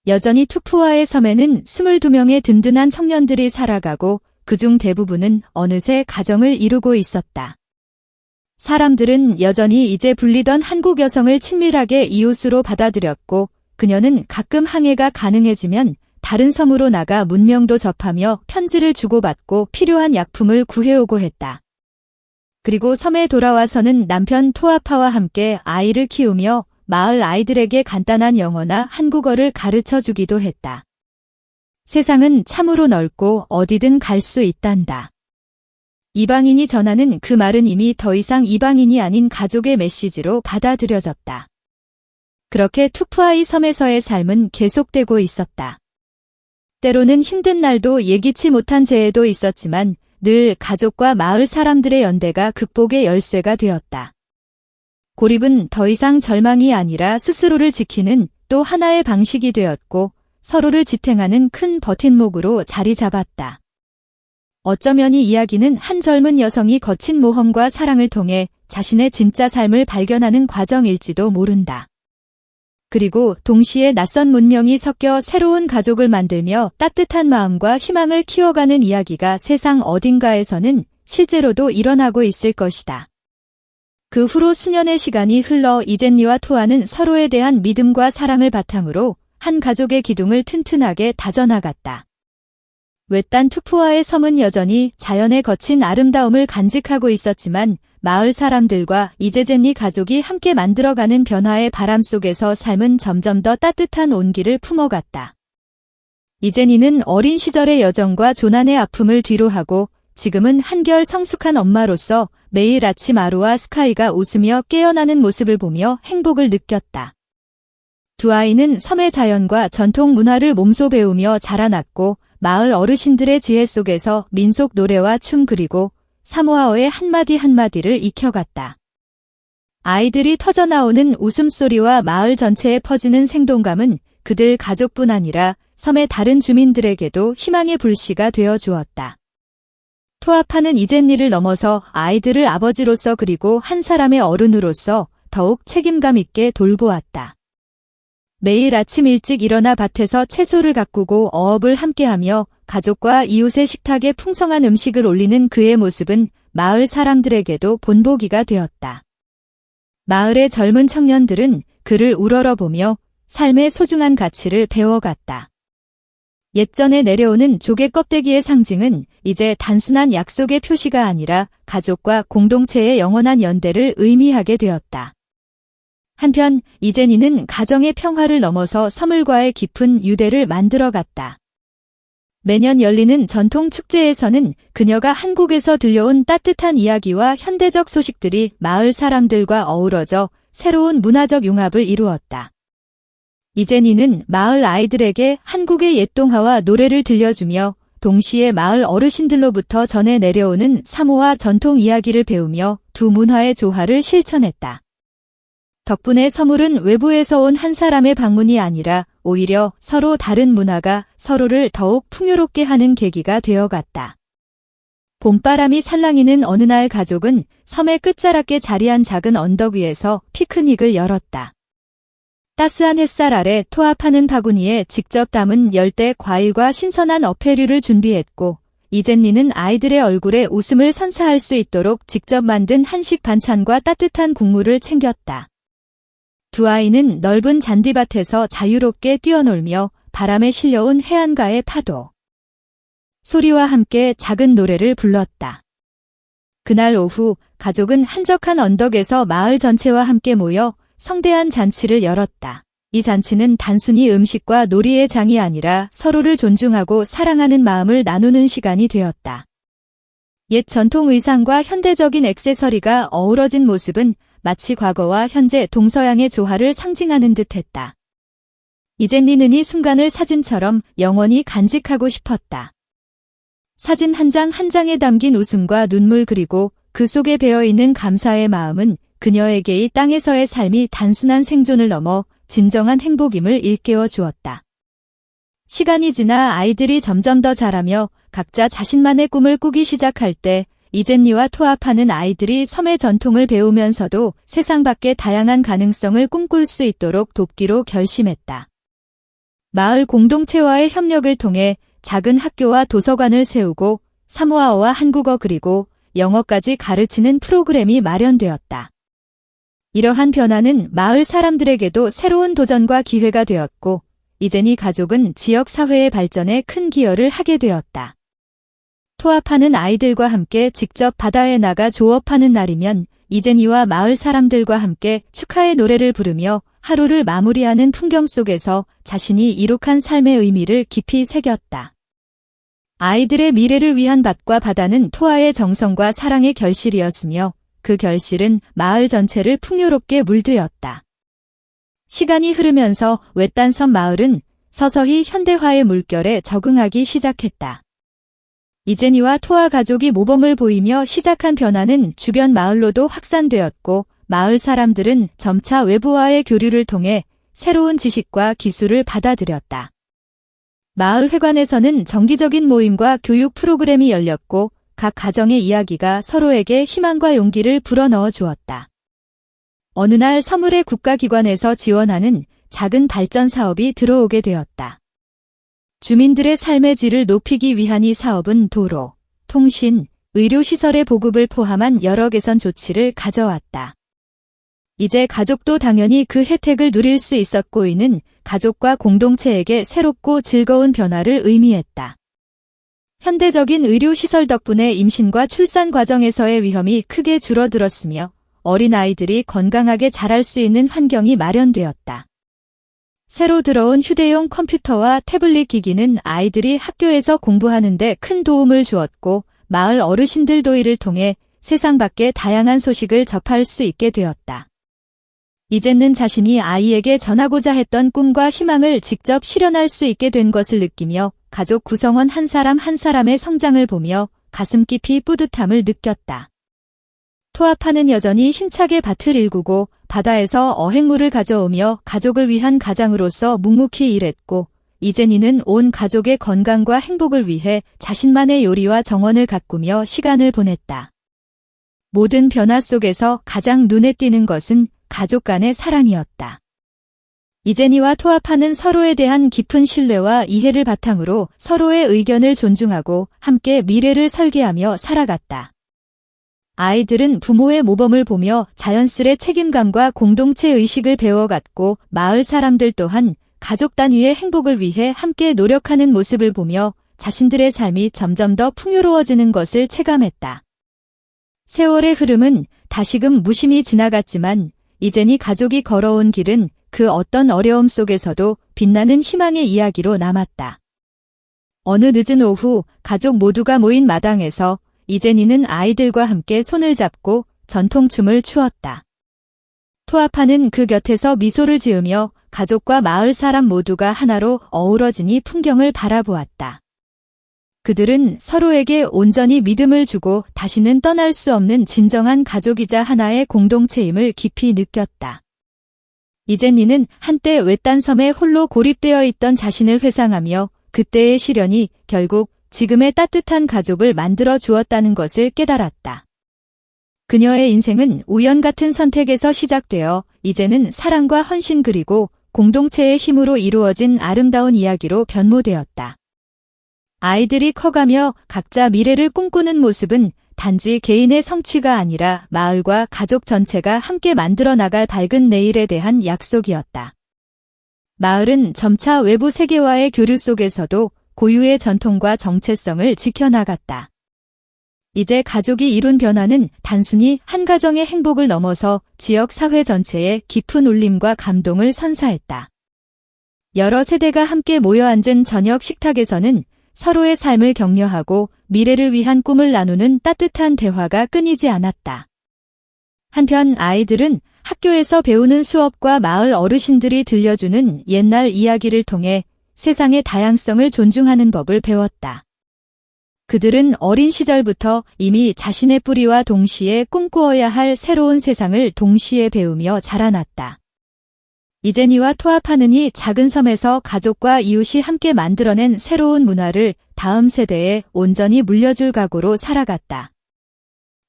여전히 투푸아의 섬에는 22명의 든든한 청년들이 살아가고 그중 대부분은 어느새 가정을 이루고 있었다. 사람들은 여전히 이제 불리던 한국 여성을 친밀하게 이웃으로 받아들였고 그녀는 가끔 항해가 가능해지면 다른 섬으로 나가 문명도 접하며 편지를 주고받고 필요한 약품을 구해오고 했다. 그리고 섬에 돌아와서는 남편 토아파와 함께 아이를 키우며 마을 아이들에게 간단한 영어나 한국어를 가르쳐주기도 했다. 세상은 참으로 넓고 어디든 갈 수 있단다. 이방인이 전하는 그 말은 이미 더 이상 이방인이 아닌 가족의 메시지로 받아들여졌다. 그렇게 투푸아이 섬에서의 삶은 계속되고 있었다. 때로는 힘든 날도 예기치 못한 재해도 있었지만 늘 가족과 마을 사람들의 연대가 극복의 열쇠가 되었다. 고립은 더 이상 절망이 아니라 스스로를 지키는 또 하나의 방식이 되었고 서로를 지탱하는 큰 버팀목으로 자리 잡았다. 어쩌면 이 이야기는 한 젊은 여성이 거친 모험과 사랑을 통해 자신의 진짜 삶을 발견하는 과정일지도 모른다. 그리고 동시에 낯선 문명이 섞여 새로운 가족을 만들며 따뜻한 마음과 희망을 키워가는 이야기가 세상 어딘가에서는 실제로도 일어나고 있을 것이다. 그 후로 수년의 시간이 흘러 이젠니와 토아는 서로에 대한 믿음과 사랑을 바탕으로 한 가족의 기둥을 튼튼하게 다져나갔다. 외딴 투푸아의 섬은 여전히 자연의 거친 아름다움을 간직하고 있었지만 마을 사람들과 이제젠니 가족이 함께 만들어가는 변화의 바람 속에서 삶은 점점 더 따뜻한 온기를 품어갔다. 이제니는 어린 시절의 여정과 조난의 아픔을 뒤로하고 지금은 한결 성숙한 엄마로서 매일 아침 아루와 스카이가 웃으며 깨어나는 모습을 보며 행복을 느꼈다. 두 아이는 섬의 자연과 전통 문화를 몸소 배우며 자라났고 마을 어르신들의 지혜 속에서 민속 노래와 춤 그리고 사모아어의 한마디 한마디를 익혀갔다. 아이들이 터져나오는 웃음소리와 마을 전체에 퍼지는 생동감은 그들 가족뿐 아니라 섬의 다른 주민들에게도 희망의 불씨가 되어 주었다. 토아파는 이젠니를 넘어서 아이들을 아버지로서 그리고 한 사람의 어른으로서 더욱 책임감 있게 돌보았다. 매일 아침 일찍 일어나 밭에서 채소를 가꾸고 어업을 함께하며 가족과 이웃의 식탁에 풍성한 음식을 올리는 그의 모습은 마을 사람들에게도 본보기가 되었다. 마을의 젊은 청년들은 그를 우러러보며 삶의 소중한 가치를 배워갔다. 옛전에 내려오는 조개 껍데기의 상징은 이제 단순한 약속의 표시가 아니라 가족과 공동체의 영원한 연대를 의미하게 되었다. 한편 이젠이는 가정의 평화를 넘어서 섬을과의 깊은 유대를 만들어갔다. 매년 열리는 전통 축제에서는 그녀가 한국에서 들려온 따뜻한 이야기와 현대적 소식들이 마을 사람들과 어우러져 새로운 문화적 융합을 이루었다. 이젠이는 마을 아이들에게 한국의 옛동화와 노래를 들려주며 동시에 마을 어르신들로부터 전해 내려오는 사모아 전통 이야기를 배우며 두 문화의 조화를 실천했다. 덕분에 서물은 외부에서 온 한 사람의 방문이 아니라 오히려 서로 다른 문화가 서로를 더욱 풍요롭게 하는 계기가 되어갔다. 봄바람이 살랑이는 어느 날 가족은 섬의 끝자락에 자리한 작은 언덕 위에서 피크닉을 열었다. 따스한 햇살 아래 토아파는 바구니에 직접 담은 열대 과일과 신선한 어패류를 준비했고 이젠니는 아이들의 얼굴에 웃음을 선사할 수 있도록 직접 만든 한식 반찬과 따뜻한 국물을 챙겼다. 두 아이는 넓은 잔디밭에서 자유롭게 뛰어놀며 바람에 실려온 해안가의 파도 소리와 함께 작은 노래를 불렀다. 그날 오후 가족은 한적한 언덕에서 마을 전체와 함께 모여 성대한 잔치를 열었다. 이 잔치는 단순히 음식과 놀이의 장이 아니라 서로를 존중하고 사랑하는 마음을 나누는 시간이 되었다. 옛 전통 의상과 현대적인 액세서리가 어우러진 모습은 마치 과거와 현재 동서양의 조화를 상징하는 듯했다. 이젠니는 이 순간을 사진처럼 영원히 간직하고 싶었다. 사진 한 장 한 장에 담긴 웃음과 눈물 그리고 그 속에 배어있는 감사의 마음은 그녀에게 이 땅에서의 삶이 단순한 생존을 넘어 진정한 행복임을 일깨워 주었다. 시간이 지나 아이들이 점점 더 자라며 각자 자신만의 꿈을 꾸기 시작할 때 이젠니와 토아파는 아이들이 섬의 전통을 배우면서도 세상 밖의 다양한 가능성을 꿈꿀 수 있도록 돕기로 결심했다. 마을 공동체와의 협력을 통해 작은 학교와 도서관을 세우고 사모아어와 한국어 그리고 영어까지 가르치는 프로그램이 마련되었다. 이러한 변화는 마을 사람들에게도 새로운 도전과 기회가 되었고 이젠니 가족은 지역 사회의 발전에 큰 기여를 하게 되었다. 토아파는 아이들과 함께 직접 바다에 나가 조업하는 날이면 이젠니와 마을 사람들과 함께 축하의 노래를 부르며 하루를 마무리하는 풍경 속에서 자신이 이룩한 삶의 의미를 깊이 새겼다. 아이들의 미래를 위한 밭과 바다는 토아의 정성과 사랑의 결실이었으며 그 결실은 마을 전체를 풍요롭게 물들였다. 시간이 흐르면서 외딴 섬 마을은 서서히 현대화의 물결에 적응하기 시작했다. 이젠니와 토아 가족이 모범을 보이며 시작한 변화는 주변 마을로도 확산되었고 마을 사람들은 점차 외부와의 교류를 통해 새로운 지식과 기술을 받아들였다. 마을 회관에서는 정기적인 모임과 교육 프로그램이 열렸고 각 가정의 이야기가 서로에게 희망과 용기를 불어넣어 주었다. 어느 날 서물의 국가기관에서 지원하는 작은 발전 사업이 들어오게 되었다. 주민들의 삶의 질을 높이기 위한 이 사업은 도로, 통신, 의료시설의 보급을 포함한 여러 개선 조치를 가져왔다. 이제 가족도 당연히 그 혜택을 누릴 수 있었고 이는 가족과 공동체에게 새롭고 즐거운 변화를 의미했다. 현대적인 의료시설 덕분에 임신과 출산 과정에서의 위험이 크게 줄어들었으며 어린아이들이 건강하게 자랄 수 있는 환경이 마련되었다. 새로 들어온 휴대용 컴퓨터와 태블릿 기기는 아이들이 학교에서 공부하는 데 큰 도움을 주었고 마을 어르신들도 이를 통해 세상 밖의 다양한 소식을 접할 수 있게 되었다. 이제는 자신이 아이에게 전하고자 했던 꿈과 희망을 직접 실현할 수 있게 된 것을 느끼며 가족 구성원 한 사람 한 사람의 성장을 보며 가슴 깊이 뿌듯함을 느꼈다. 토아파는 여전히 힘차게 밭을 일구고 바다에서 어획물을 가져오며 가족을 위한 가장으로서 묵묵히 일했고, 이제니는 온 가족의 건강과 행복을 위해 자신만의 요리와 정원을 가꾸며 시간을 보냈다. 모든 변화 속에서 가장 눈에 띄는 것은 가족 간의 사랑이었다. 이제니와 토아파는 서로에 대한 깊은 신뢰와 이해를 바탕으로 서로의 의견을 존중하고 함께 미래를 설계하며 살아갔다. 아이들은 부모의 모범을 보며 자연스레 책임감과 공동체 의식을 배워갔고, 마을 사람들 또한 가족 단위의 행복을 위해 함께 노력하는 모습을 보며 자신들의 삶이 점점 더 풍요로워지는 것을 체감했다. 세월의 흐름은 다시금 무심히 지나갔지만 이제니 가족이 걸어온 길은 그 어떤 어려움 속에서도 빛나는 희망의 이야기로 남았다. 어느 늦은 오후 가족 모두가 모인 마당에서 이제니는 아이들과 함께 손을 잡고 전통춤을 추었다. 토아파는 그 곁에서 미소를 지으며 가족과 마을 사람 모두가 하나로 어우러지니 풍경을 바라보았다. 그들은 서로에게 온전히 믿음을 주고 다시는 떠날 수 없는 진정한 가족이자 하나의 공동체임을 깊이 느꼈다. 이제니는 한때 외딴 섬에 홀로 고립되어 있던 자신을 회상하며 그때의 시련이 결국 지금의 따뜻한 가족을 만들어 주었다는 것을 깨달았다. 그녀의 인생은 우연 같은 선택에서 시작되어 이제는 사랑과 헌신 그리고 공동체의 힘으로 이루어진 아름다운 이야기로 변모되었다. 아이들이 커가며 각자 미래를 꿈꾸는 모습은 단지 개인의 성취가 아니라 마을과 가족 전체가 함께 만들어 나갈 밝은 내일에 대한 약속이었다. 마을은 점차 외부 세계와의 교류 속에서도 고유의 전통과 정체성을 지켜나갔다. 이제 가족이 이룬 변화는 단순히 한 가정의 행복을 넘어서 지역 사회 전체에 깊은 울림과 감동을 선사했다. 여러 세대가 함께 모여 앉은 저녁 식탁에서는 서로의 삶을 격려하고 미래를 위한 꿈을 나누는 따뜻한 대화가 끊이지 않았다. 한편 아이들은 학교에서 배우는 수업과 마을 어르신들이 들려주는 옛날 이야기를 통해 세상의 다양성을 존중하는 법을 배웠다. 그들은 어린 시절부터 이미 자신의 뿌리와 동시에 꿈꾸어야 할 새로운 세상을 동시에 배우며 자라났다. 이제니와 토아파는이 작은 섬에서 가족과 이웃이 함께 만들어낸 새로운 문화를 다음 세대에 온전히 물려줄 각오로 살아갔다.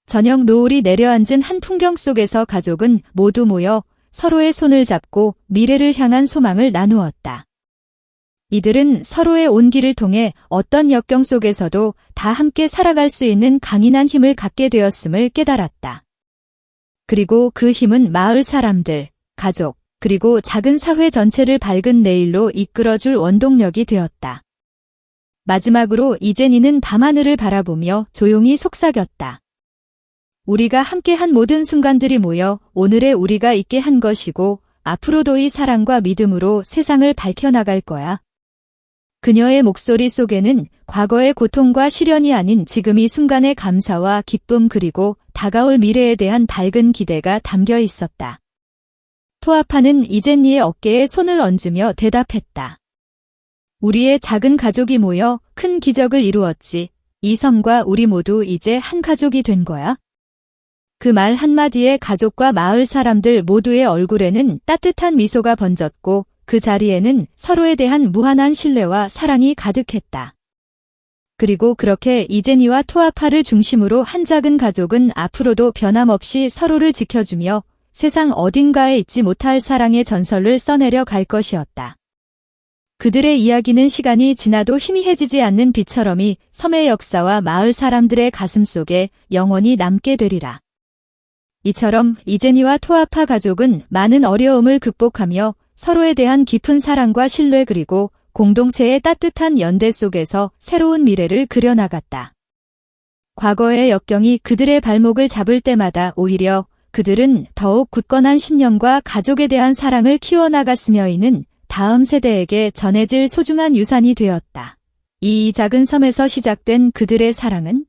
저녁 노을이 내려앉은 한 풍경 속에서 가족은 모두 모여 서로의 손을 잡고 미래를 향한 소망을 나누었다. 이들은 서로의 온기를 통해 어떤 역경 속에서도 다 함께 살아갈 수 있는 강인한 힘을 갖게 되었음을 깨달았다. 그리고 그 힘은 마을 사람들, 가족, 그리고 작은 사회 전체를 밝은 내일로 이끌어줄 원동력이 되었다. 마지막으로 이제니는 밤하늘을 바라보며 조용히 속삭였다. 우리가 함께한 모든 순간들이 모여 오늘의 우리가 있게 한 것이고 앞으로도 이 사랑과 믿음으로 세상을 밝혀나갈 거야. 그녀의 목소리 속에는 과거의 고통과 시련이 아닌 지금 이 순간의 감사와 기쁨 그리고 다가올 미래에 대한 밝은 기대가 담겨 있었다. 토아파는 이제니의 어깨에 손을 얹으며 대답했다. 우리의 작은 가족이 모여 큰 기적을 이루었지. 이 섬과 우리 모두 이제 한 가족이 된 거야. 그 말 한마디에 가족과 마을 사람들 모두의 얼굴에는 따뜻한 미소가 번졌고 그 자리에는 서로에 대한 무한한 신뢰와 사랑이 가득했다. 그리고 그렇게 이제니와 토아파를 중심으로 한 작은 가족은 앞으로도 변함없이 서로를 지켜주며 세상 어딘가에 잊지 못할 사랑의 전설을 써내려 갈 것이었다. 그들의 이야기는 시간이 지나도 희미해지지 않는 빛처럼이 섬의 역사와 마을 사람들의 가슴 속에 영원히 남게 되리라. 이처럼 이제니와 토아파 가족은 많은 어려움을 극복하며 서로에 대한 깊은 사랑과 신뢰 그리고 공동체의 따뜻한 연대 속에서 새로운 미래를 그려나갔다. 과거의 역경이 그들의 발목을 잡을 때마다 오히려 그들은 더욱 굳건한 신념과 가족에 대한 사랑을 키워나갔으며 이는 다음 세대에게 전해질 소중한 유산이 되었다. 이 작은 섬에서 시작된 그들의 사랑은